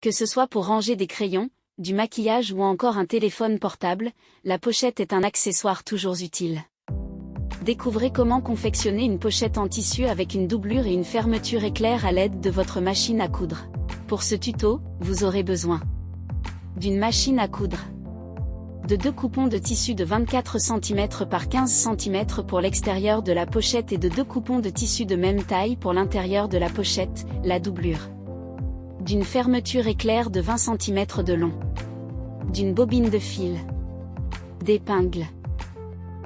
Que ce soit pour ranger des crayons, du maquillage ou encore un téléphone portable, la pochette est un accessoire toujours utile. Découvrez comment confectionner une pochette en tissu avec une doublure et une fermeture éclair à l'aide de votre machine à coudre. Pour ce tuto, vous aurez besoin d'une machine à coudre, de 2 coupons de tissu de 24 cm par 15 cm pour l'extérieur de la pochette et de 2 coupons de tissu de même taille pour l'intérieur de la pochette, la doublure, d'une fermeture éclair de 20 cm de long, d'une bobine de fil, d'épingles,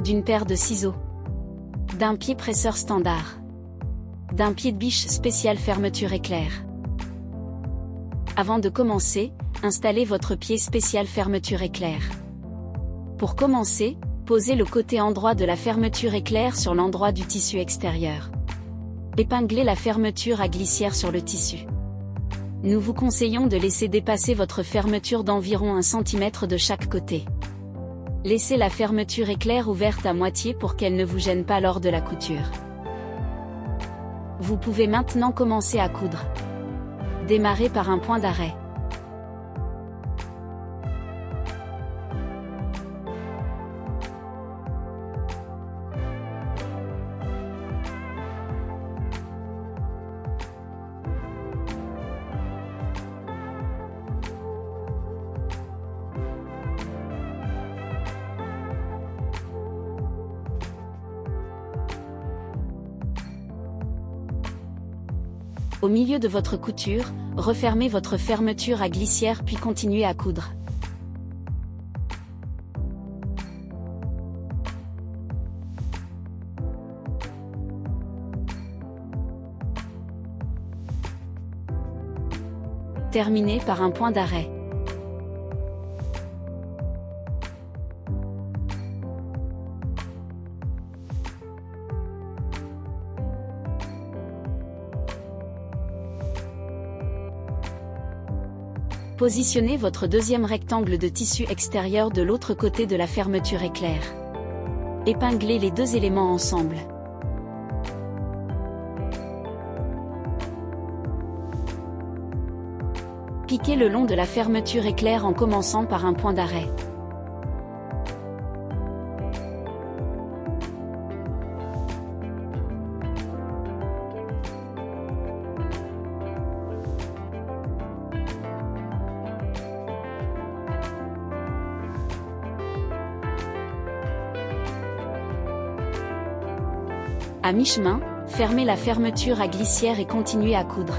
d'une paire de ciseaux, d'un pied presseur standard, d'un pied de biche spécial fermeture éclair. Avant de commencer, installez votre pied spécial fermeture éclair. Pour commencer, posez le côté endroit de la fermeture éclair sur l'endroit du tissu extérieur. Épinglez la fermeture à glissière sur le tissu. Nous vous conseillons de laisser dépasser votre fermeture d'environ 1 cm de chaque côté. Laissez la fermeture éclair ouverte à moitié pour qu'elle ne vous gêne pas lors de la couture. Vous pouvez maintenant commencer à coudre. Démarrez par un point d'arrêt. Au milieu de votre couture, refermez votre fermeture à glissière puis continuez à coudre. Terminez par un point d'arrêt. Positionnez votre deuxième rectangle de tissu extérieur de l'autre côté de la fermeture éclair. Épinglez les 2 éléments ensemble. Piquez le long de la fermeture éclair en commençant par un point d'arrêt. À mi-chemin, fermez la fermeture à glissière et continuez à coudre.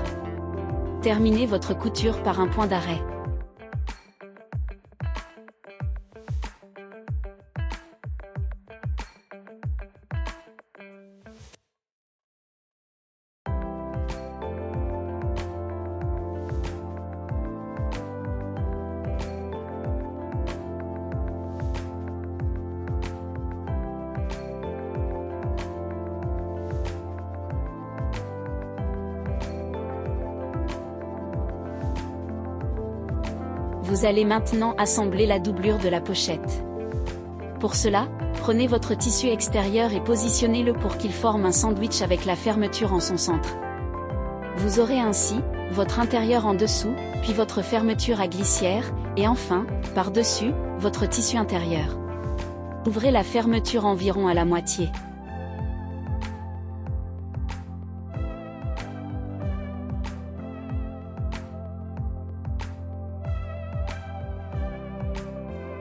Terminez votre couture par un point d'arrêt. Vous allez maintenant assembler la doublure de la pochette. Pour cela, prenez votre tissu extérieur et positionnez-le pour qu'il forme un sandwich avec la fermeture en son centre. Vous aurez ainsi votre intérieur en dessous, puis votre fermeture à glissière, et enfin, par-dessus, votre tissu intérieur. Ouvrez la fermeture environ à la moitié.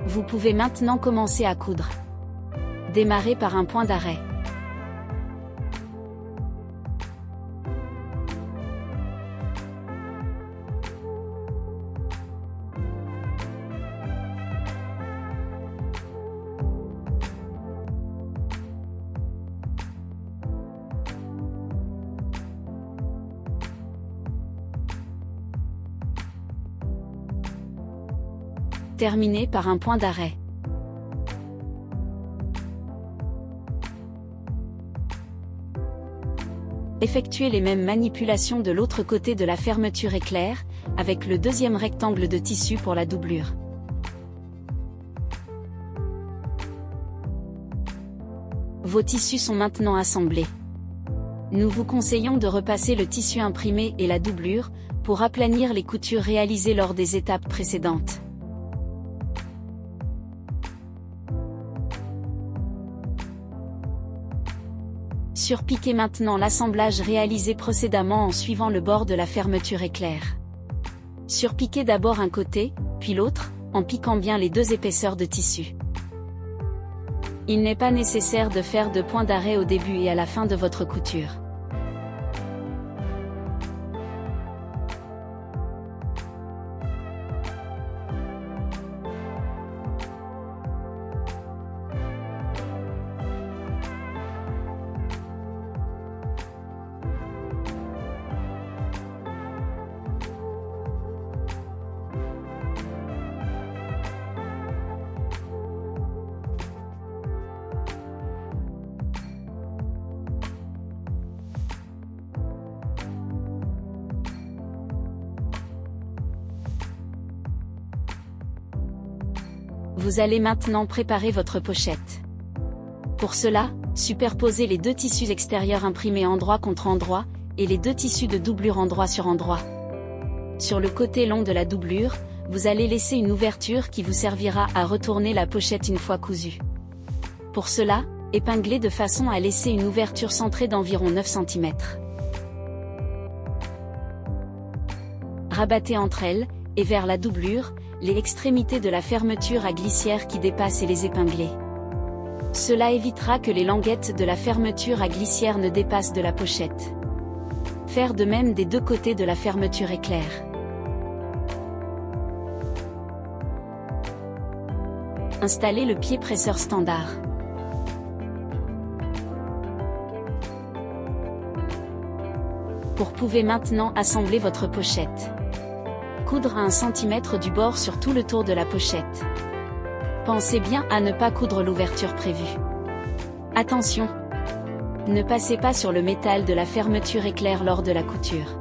Vous pouvez maintenant commencer à coudre. Démarrez par un point d'arrêt. Terminez par un point d'arrêt. Effectuez les mêmes manipulations de l'autre côté de la fermeture éclair, avec le deuxième rectangle de tissu pour la doublure. Vos tissus sont maintenant assemblés. Nous vous conseillons de repasser le tissu imprimé et la doublure, pour aplanir les coutures réalisées lors des étapes précédentes. Surpiquez maintenant l'assemblage réalisé précédemment en suivant le bord de la fermeture éclair. Surpiquez d'abord un côté, puis l'autre, en piquant bien les deux épaisseurs de tissu. Il n'est pas nécessaire de faire de point d'arrêt au début et à la fin de votre couture. Vous allez maintenant préparer votre pochette. Pour cela, superposez les deux tissus extérieurs imprimés endroit contre endroit, et les deux tissus de doublure endroit sur endroit. Sur le côté long de la doublure, vous allez laisser une ouverture qui vous servira à retourner la pochette une fois cousue. Pour cela, épinglez de façon à laisser une ouverture centrée d'environ 9 cm. Rabattez entre elles, et vers la doublure, les extrémités de la fermeture à glissière qui dépassent et les épinglez. Cela évitera que les languettes de la fermeture à glissière ne dépassent de la pochette. Faire de même des deux côtés de la fermeture éclair. Installez le pied presseur standard. Vous pouvez maintenant assembler votre pochette. Coudre à 1 cm du bord sur tout le tour de la pochette. Pensez bien à ne pas coudre l'ouverture prévue. Attention! Ne passez pas sur le métal de la fermeture éclair lors de la couture.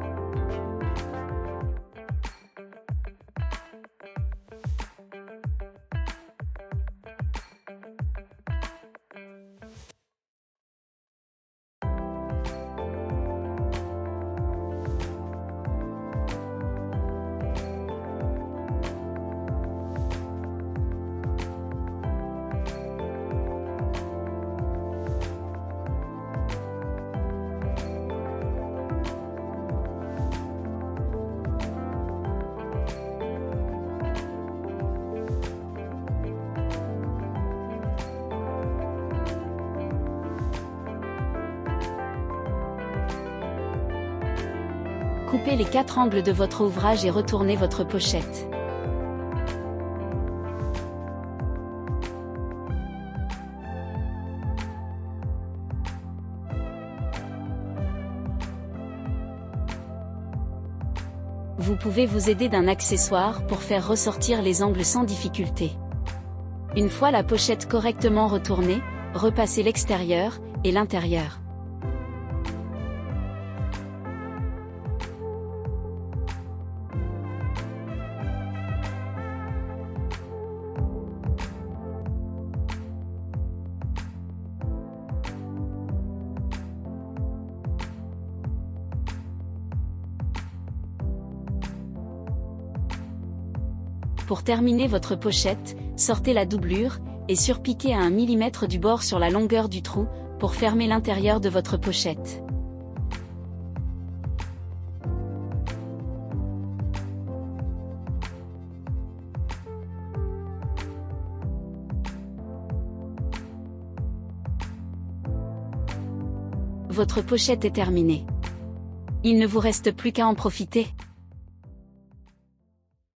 Coupez les 4 angles de votre ouvrage et retournez votre pochette. Vous pouvez vous aider d'un accessoire pour faire ressortir les angles sans difficulté. Une fois la pochette correctement retournée, repassez l'extérieur et l'intérieur. Pour terminer votre pochette, sortez la doublure, et surpiquez à 1 mm du bord sur la longueur du trou, pour fermer l'intérieur de votre pochette. Votre pochette est terminée. Il ne vous reste plus qu'à en profiter.